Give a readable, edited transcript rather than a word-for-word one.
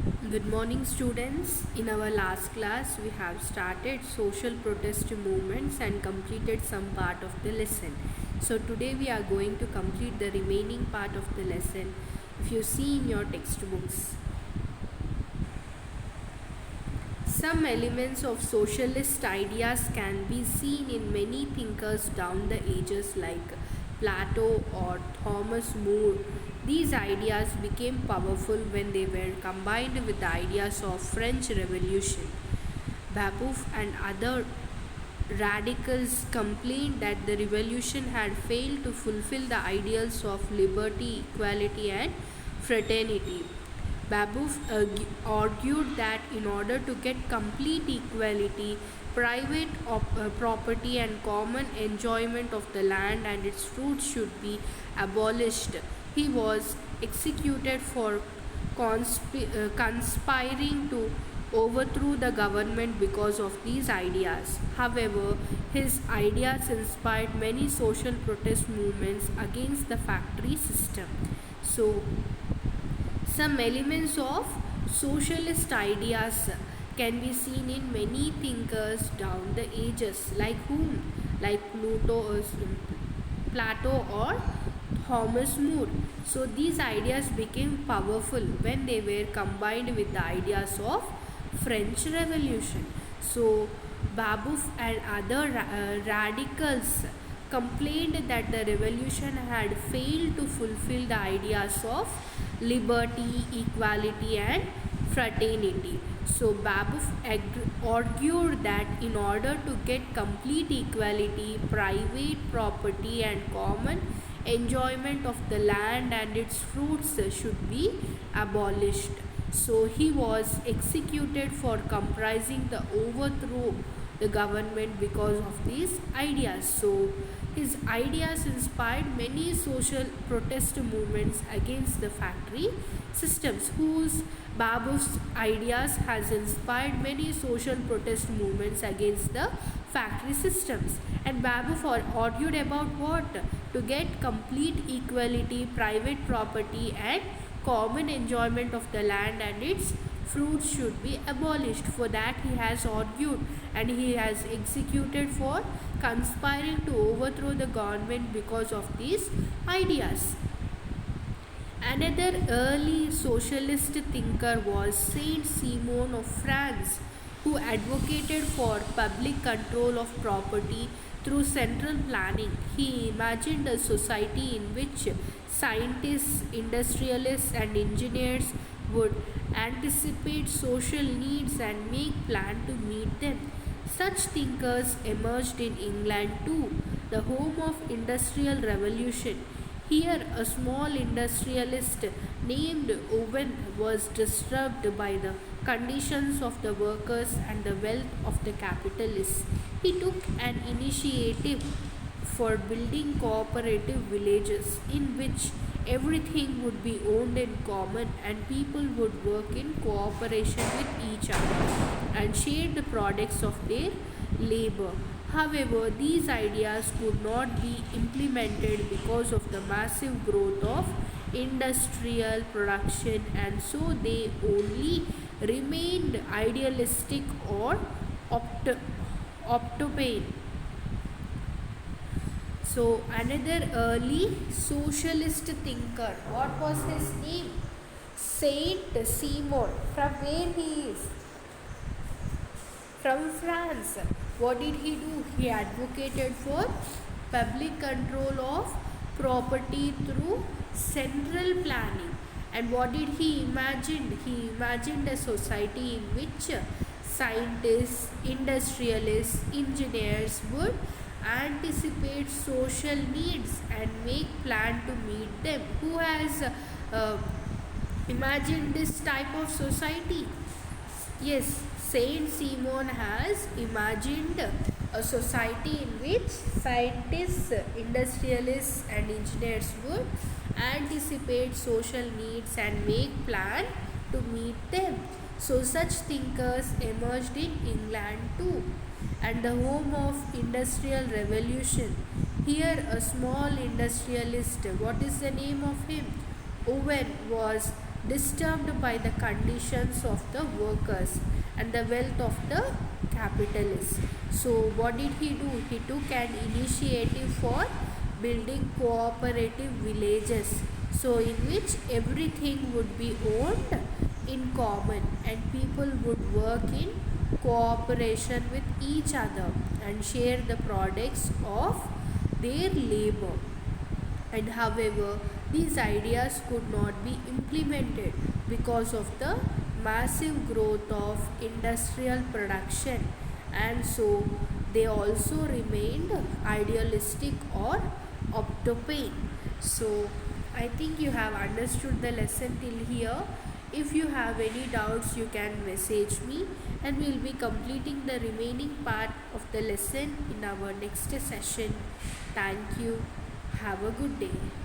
Good morning, students. In our last class, we have started social protest movements and completed some part of the lesson. So, today we are going to complete the remaining part of the lesson. If you see in your textbooks, some elements of socialist ideas can be seen in many thinkers down the ages like Plato or Thomas More. These ideas became powerful when they were combined with the ideas of French Revolution. Babeuf and other radicals complained that the revolution had failed to fulfill the ideals of liberty, equality, and fraternity. Babeuf argued that in order to get complete equality, private property and common enjoyment of the land and its fruits should be abolished. He was executed for conspiring to overthrew the government because of these ideas. However, his ideas inspired many social protest movements against the factory system. So, some elements of socialist ideas can be seen in many thinkers down the ages, like whom? Like Plato or Thomas More. So these ideas became powerful when they were combined with the ideas of French Revolution. So Babeuf and other radicals complained that the revolution had failed to fulfill the ideas of liberty, equality, and fraternity. So Babeuf argued that in order to get complete equality, private property and common enjoyment of the land and its fruits should be abolished. So he was executed for comprising the overthrow the government because of these ideas. So his ideas inspired many social protest movements against the factory systems, whose Babeuf's ideas has inspired many social protest movements against the factory systems. And Babeuf argued about what? To get complete equality, private property and common enjoyment of the land and its fruits should be abolished. For that he has argued, and he has executed for conspiring to overthrow the government because of these ideas. Another early socialist thinker was Saint Simon of France, who advocated for public control of property through central planning. He imagined a society in which scientists, industrialists, and engineers would anticipate social needs and make plans to meet them. Such thinkers emerged in England too, the home of industrial revolution. Here, a small industrialist named Owen was disturbed by the conditions of the workers and the wealth of the capitalists. He took an initiative for building cooperative villages in which everything would be owned in common and people would work in cooperation with each other and share the products of their labor. However, these ideas could not be implemented because of the massive growth of industrial production, and so they only remained idealistic or optopane. So, another early socialist thinker, what was his name? Saint Simon. From where he is? From France. What did he do? He advocated for public control of property through central planning. And what did he imagine? He imagined a society in which scientists, industrialists, engineers would anticipate social needs and make plan to meet them. Who has imagined this type of society? Yes, Saint Simon has imagined a society in which scientists, industrialists, and engineers would anticipate social needs and make plan to meet them. So such thinkers emerged in England too, and the home of industrial revolution. Here a small industrialist, what is the name of him? Owen was disturbed by the conditions of the workers and the wealth of the capitalists. So, what did he do? He took an initiative for building cooperative villages, so in which everything would be owned in common and people would work in cooperation with each other and share the products of their labor. And however, these ideas could not be implemented because of the massive growth of industrial production, and so they also remained idealistic or utopian. So I think you have understood the lesson till here. If you have any doubts, you can message me, and we will be completing the remaining part of the lesson in our next session. Thank you. Have a good day.